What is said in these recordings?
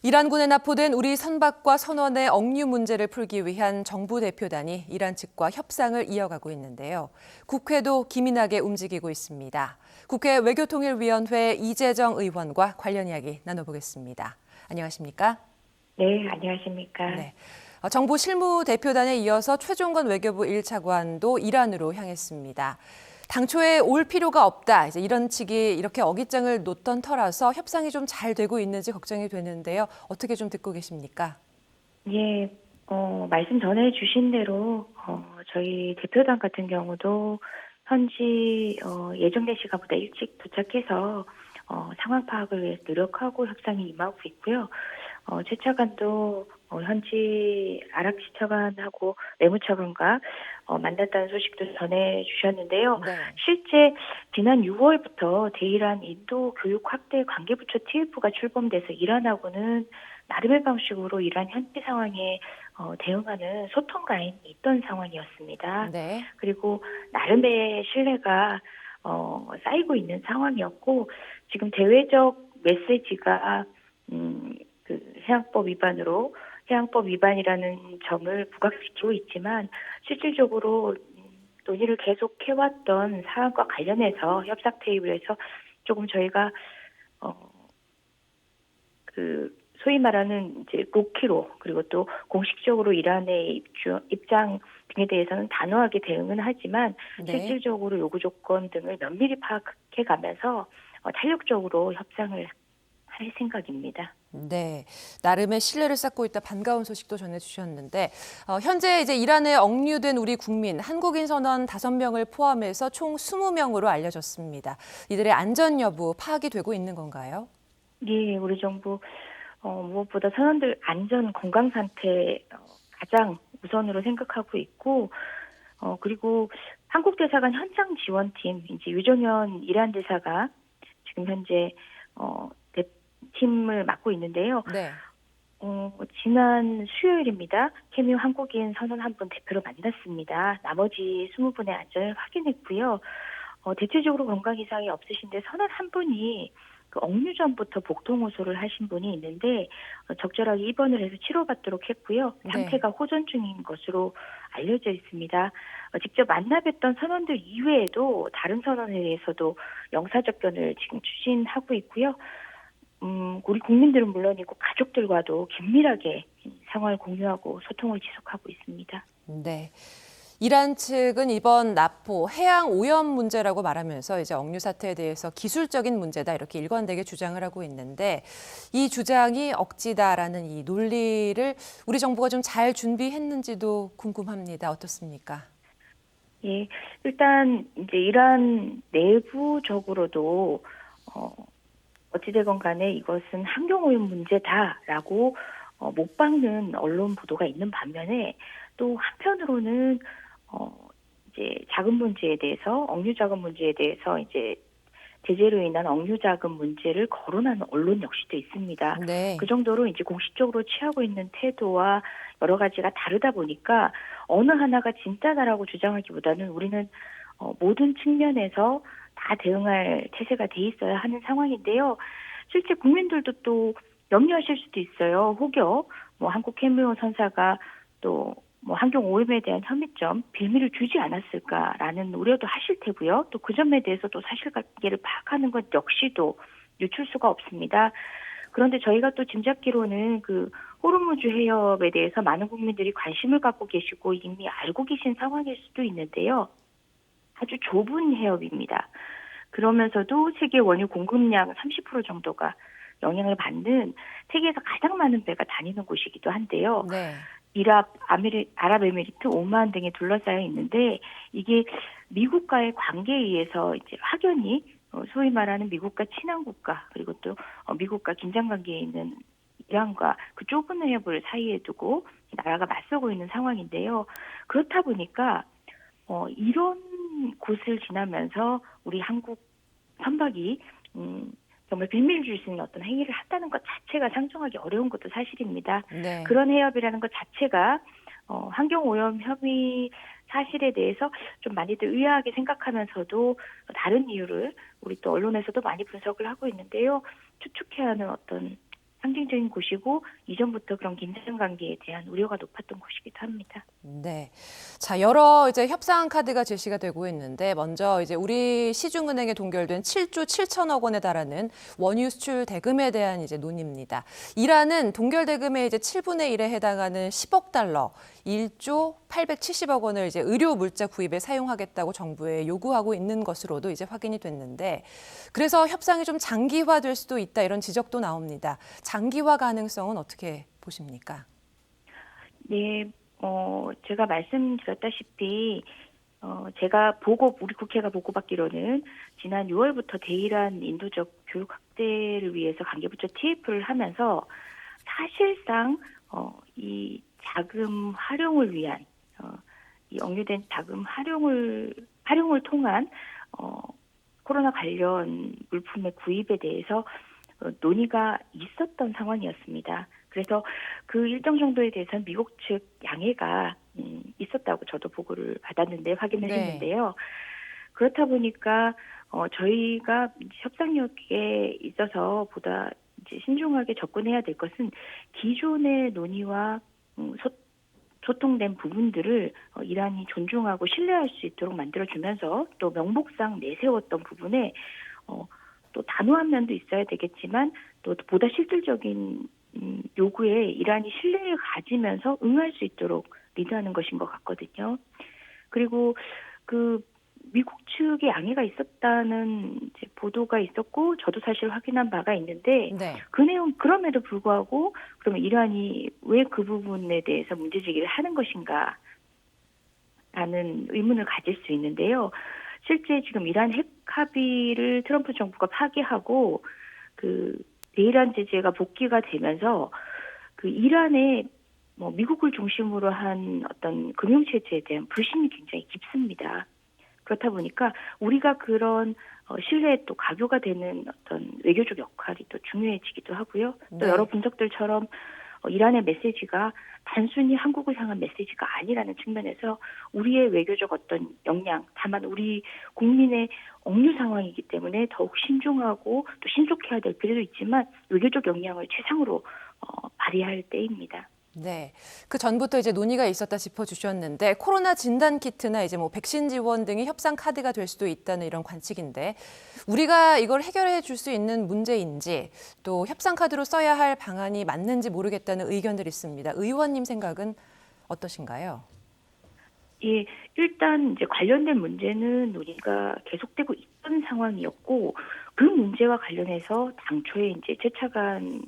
이란군에 납포된 우리 선박과 선원의 억류 문제를 풀기 위한 정부 대표단이 이란 측과 협상을 이어가고 있는데요. 국회도 기민하게 움직이고 있습니다. 국회 외교통일위원회 이재정 의원과 관련 이야기 나눠보겠습니다. 안녕하십니까? 네, 안녕하십니까? 네. 정부 실무대표단에 이어서 최종건 외교부 1차관도 이란으로 향했습니다. 당초에 올 필요가 없다. 이제 이런 측이 이렇게 어깃장을 놓던 터라서 협상이 좀 잘 되고 있는지 걱정이 되는데요. 어떻게 좀 듣고 계십니까? 예, 말씀 전해 주신 대로, 저희 대표단 같은 경우도 현지, 예정된 시간보다 일찍 도착해서, 상황 파악을 위해 노력하고 협상에 임하고 있고요. 최 차관도 현지 아락지 차관하고 내무차관과 만났다는 소식도 전해 주셨는데요. 네. 실제 지난 6월부터 대이란 인도 교육 확대 관계부처 TF가 출범돼서 이란하고는 나름의 방식으로 이란 현지 상황에 대응하는 소통 라인이 있던 상황이었습니다. 네. 그리고 나름의 신뢰가 쌓이고 있는 상황이었고 지금 대외적 메시지가 그 해양법 위반이라는 점을 부각시키고 있지만 실질적으로 논의를 계속 해왔던 사안과 관련해서 협상 테이블에서 조금 저희가 그 소위 말하는 이제 로키로 그리고 또 공식적으로 이란의 입장 등에 대해서는 단호하게 대응은 하지만 네. 실질적으로 요구 조건 등을 면밀히 파악해 가면서 탄력적으로 협상을 할 생각입니다. 네, 나름의 신뢰를 쌓고 있다 반가운 소식도 전해주셨는데 현재 이제 이란에 억류된 우리 국민 한국인 선원 5명을 포함해서 총 20명으로 알려졌습니다. 이들의 안전 여부 파악이 되고 있는 건가요? 예, 우리 정부 무엇보다 선원들 안전 건강 상태 가장 우선으로 생각하고 있고 그리고 한국 대사관 현장 지원팀 이제 유정현 이란 대사가 지금 현재 팀을 맡고 있는데요. 네. 지난 수요일입니다. 케미오 한국인 선원 한 분 대표로 만났습니다. 나머지 20분의 안전을 확인했고요. 대체적으로 건강 이상이 없으신데 선원 한 분이 그 억류 전부터 복통 호소를 하신 분이 있는데 적절하게 입원을 해서 치료받도록 했고요. 상태가 호전 중인 것으로 알려져 있습니다. 직접 만나 뵀던 선원들 이외에도 다른 선원에 대해서도 영사접견을 지금 추진하고 있고요. 우리 국민들은 물론이고 가족들과도 긴밀하게 상황을 공유하고 소통을 지속하고 있습니다. 네. 이란 측은 이번 납포 해양 오염 문제라고 말하면서 이제 억류 사태에 대해서 기술적인 문제다 이렇게 일관되게 주장을 하고 있는데 이 주장이 억지다라는 이 논리를 우리 정부가 좀 잘 준비했는지도 궁금합니다. 어떻습니까? 예, 일단 이제 이란 내부적으로도 어찌되건 간에 이것은 환경오염 문제다라고 못 박는 언론 보도가 있는 반면에 또 한편으로는 이제 자금 문제에 대해서 억류 자금 문제에 대해서 이제 제재로 인한 억류 자금 문제를 거론하는 언론 역시도 있습니다. 네. 그 정도로 이제 공식적으로 취하고 있는 태도와 여러 가지가 다르다 보니까 어느 하나가 진짜다라고 주장하기보다는 우리는 모든 측면에서 다 대응할 태세가 돼 있어야 하는 상황인데요. 실제 국민들도 또 염려하실 수도 있어요. 혹여 한국 케미오 선사가 또 환경 오염에 대한 혐의점 빌미를 주지 않았을까라는 우려도 하실 테고요. 또 그 점에 대해서도 사실관계를 파악하는 것 역시도 유출수가 없습니다. 그런데 저희가 또 짐작기로는 그 호르무즈 해협에 대해서 많은 국민들이 관심을 갖고 계시고 이미 알고 계신 상황일 수도 있는데요. 아주 좁은 해협입니다. 그러면서도 세계 원유 공급량 30% 정도가 영향을 받는 세계에서 가장 많은 배가 다니는 곳이기도 한데요. 네. 아랍에미리트, 오만 등에 둘러싸여 있는데 이게 미국과의 관계에 의해서 이제 확연히 소위 말하는 미국과 친한 국가 그리고 또 미국과 긴장 관계에 있는 이란과 그 좁은 해협을 사이에 두고 나라가 맞서고 있는 상황인데요. 그렇다 보니까 이런 곳을 지나면서 우리 한국 선박이 정말 빌미를 줄 수 있는 어떤 행위를 한다는 것 자체가 상정하기 어려운 것도 사실입니다. 네. 그런 해협이라는 것 자체가 환경오염 혐의 사실에 대해서 좀 많이들 의아하게 생각하면서도 다른 이유를 우리 또 언론에서도 많이 분석을 하고 있는데요. 추측해야 하는 어떤 상징적인 곳이고 이전부터 그런 긴장 관계에 대한 우려가 높았던 곳이기도 합니다. 네. 자, 여러 이제 협상 카드가 제시가 되고 있는데 먼저 이제 우리 시중은행에 동결된 7조 7천억 원에 달하는 원유 수출 대금에 대한 이제 논의입니다. 이란은 동결 대금의 이제 7분의 1에 해당하는 10억 달러, 1조 870억 원을 이제 의료 물자 구입에 사용하겠다고 정부에 요구하고 있는 것으로도 이제 확인이 됐는데 그래서 협상이 좀 장기화될 수도 있다 이런 지적도 나옵니다. 장기화 가능성은 어떻게 보십니까? 네, 제가 말씀드렸다시피, 제가 우리 국회가 보고받기로는 지난 6월부터 대이란 인도적 교육 확대를 위해서 관계부처 TF를 하면서 사실상, 이 자금 활용을 위한, 이 억류된 자금 활용을 통한, 코로나 관련 물품의 구입에 대해서 논의가 있었던 상황이었습니다. 그래서 그 일정 정도에 대해서는 미국 측 양해가 있었다고 저도 보고를 받았는데 확인을 했는데요. 그렇다 보니까 저희가 협상력에 있어서 보다 이제 신중하게 접근해야 될 것은 기존의 논의와 소통된 부분들을 이란이 존중하고 신뢰할 수 있도록 만들어주면서 또 명목상 내세웠던 부분에 또 단호한 면도 있어야 되겠지만 또 보다 실질적인 요구에 이란이 신뢰를 가지면서 응할 수 있도록 리드하는 것인 것 같거든요. 그리고 그 미국 측의 양해가 있었다는 이제 보도가 있었고 저도 사실 확인한 바가 있는데 네. 그 내용 그럼에도 불구하고 그러면 이란이 왜 그 부분에 대해서 문제제기를 하는 것인가 라는 의문을 가질 수 있는데요. 실제 지금 이란 핵 합의를 트럼프 정부가 파기하고 그 대이란 제재가 복귀가 되면서 그 이란의 미국을 중심으로 한 어떤 금융 체제에 대한 불신이 굉장히 깊습니다. 그렇다 보니까 우리가 그런 신뢰에 또 가교가 되는 어떤 외교적 역할이 또 중요해지기도 하고요. 또 네. 여러 분석들처럼 이란의 메시지가 단순히 한국을 향한 메시지가 아니라는 측면에서 우리의 외교적 어떤 역량, 다만 우리 국민의 억류 상황이기 때문에 더욱 신중하고 또 신속해야 될 필요도 있지만 외교적 역량을 최상으로 발휘할 때입니다. 네. 그 전부터 이제 논의가 있었다 짚어주셨는데 코로나 진단 키트나 이제 뭐 백신 지원 등이 협상 카드가 될 수도 있다는 이런 관측인데 우리가 이걸 해결해 줄 수 있는 문제인지 또 협상 카드로 써야 할 방안이 맞는지 모르겠다는 의견들이 있습니다. 의원님 생각은 어떠신가요? 예, 일단 이제 관련된 문제는 논의가 계속되고 있던 상황이었고 그 문제와 관련해서 당초에 이제 최 차관이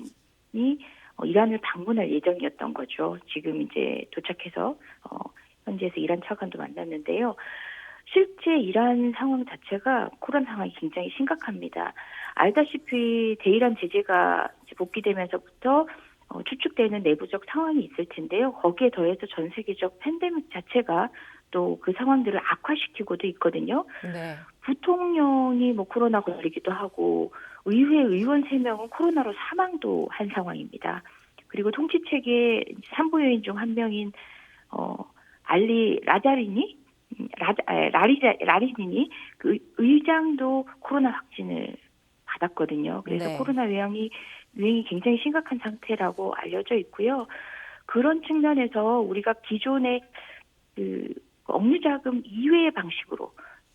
이란을 방문할 예정이었던 거죠. 지금 이제 도착해서 현지에서 이란 차관도 만났는데요. 실제 이란 상황 자체가 코로나 상황이 굉장히 심각합니다. 알다시피 대이란 제재가 이제 복귀되면서부터 추측되는 내부적 상황이 있을 텐데요. 거기에 더해서 전 세계적 팬데믹 자체가 또 그 상황들을 악화시키고도 있거든요. 네. 부통령이 코로나 걸리기도 하고 의회 의원 3명은 코로나로 사망도 한 상황입니다. 그리고 통치체계 3부 요인 중 한 명인 알리 라자리니 라리니니 그 의장도 코로나 확진을 받았거든요. 그래서 네. 코로나 유행이 굉장히 심각한 상태라고 알려져 있고요. 그런 측면에서 우리가 기존의 그 억류자금 이외의 방식으로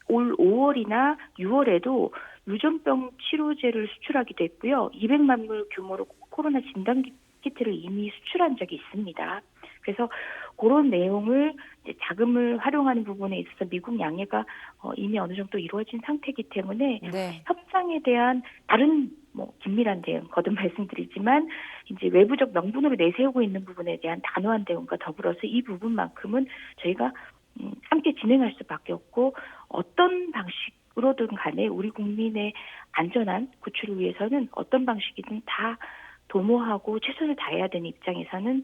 올 5월이나 6월에도 유전병 치료제를 수출하기도 했고요. 200만 물 규모로 코로나 진단 키트를 이미 수출한 적이 있습니다. 그래서 그런 내용을 이제 자금을 활용하는 부분에 있어서 미국 양해가 이미 어느 정도 이루어진 상태이기 때문에 네. 협상에 대한 다른 긴밀한 대응, 거듭 말씀드리지만 이제 외부적 명분으로 내세우고 있는 부분에 대한 단호한 대응과 더불어서 이 부분만큼은 저희가 함께 진행할 수밖에 없고 어떤 방식으로든 간에 우리 국민의 안전한 구출을 위해서는 어떤 방식이든 다 도모하고 최선을 다해야 되는 입장에서는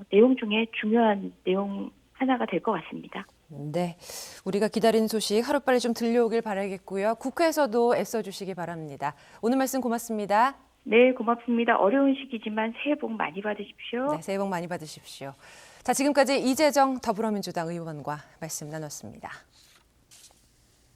내용 중에 중요한 내용 하나가 될 것 같습니다. 네. 우리가 기다리는 소식 하루빨리 좀 들려오길 바라겠고요. 국회에서도 애써주시기 바랍니다. 오늘 말씀 고맙습니다. 네, 고맙습니다. 어려운 시기지만 새해 복 많이 받으십시오. 네, 새해 복 많이 받으십시오. 자, 지금까지 이재정 더불어민주당 의원과 말씀 나눴습니다.